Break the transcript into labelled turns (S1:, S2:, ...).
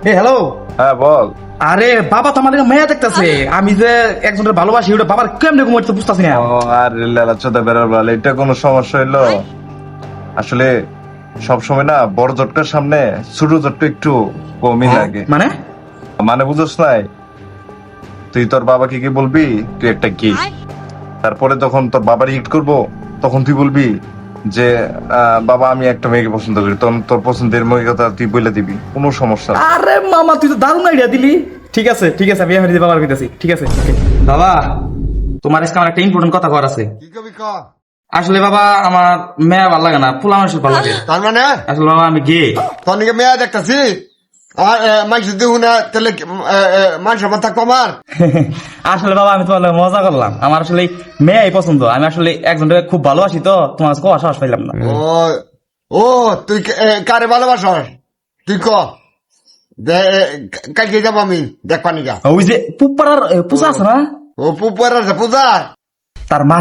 S1: Hello.
S2: হ্যাঁ বল।
S1: আরে বাবা তো আমার মেয়ে দেখতেছে, আমি যে একজনের ভালোবাসি ওটা বাবার কেমনে ঘুমাইতে বুঝতেছি না।
S2: ও আর লালা চোদা বেরোর বল, এটা কোনো সমস্যা হইলো? আসলে সব সময় না বড় জটকার সামনে ছোট জটকা একটু কমই লাগে।
S1: মানে
S2: মানে বুঝছ নাই? তুই তোর বাবাকে কি বলবি তুই একটা গেই, তারপরে তখন তোর বাবার হিট করবো, তখন তুই বলবি যে বাবা আমি একটা মেয়েকে পছন্দ করি, তখন তোর পছন্দের মেয়ের কথা তুই বলে দিবি, কোনো সমস্যা না।
S1: আরে মামা তুই তো দারুণ আইডিয়া দিলি। ঠিক আছে ঠিক আছে, আমি এখন বাবার কইতাছি। ঠিক আছে okay. বাবা, তোমার আজকে আমার একটা ইম্পর্টেন্ট কথা কর আছে।
S3: কি কবি ক?
S1: আসলে বাবা আমার মেয়ে ভালো লাগে না, পোলা মানুষের ভালো লাগে।
S3: তার মানে
S1: আসলে বাবা আমি গে।
S3: তোর নিকে মেয়া দেখতাছি আর মানুষ দেহ না, তাহলে মানুষের মাথা কমার।
S1: আসলে বাবা আমি তোমার লগে মজা করলাম, আমার আসলে মেয়েই পছন্দ। আমি আসলে একজনকে খুব ভালোবাসি, তো তোমার কাছে কোয়া সাহস পাইলাম না।
S3: ও ও তুই কারে ভালোবাসস? তুই ক কালকে যাবো আমি দেখবা নিকা।
S1: ওই যে পুপাড়ার পূজা আছে না,
S3: ও পুপার আছে পূজা।
S1: তার মা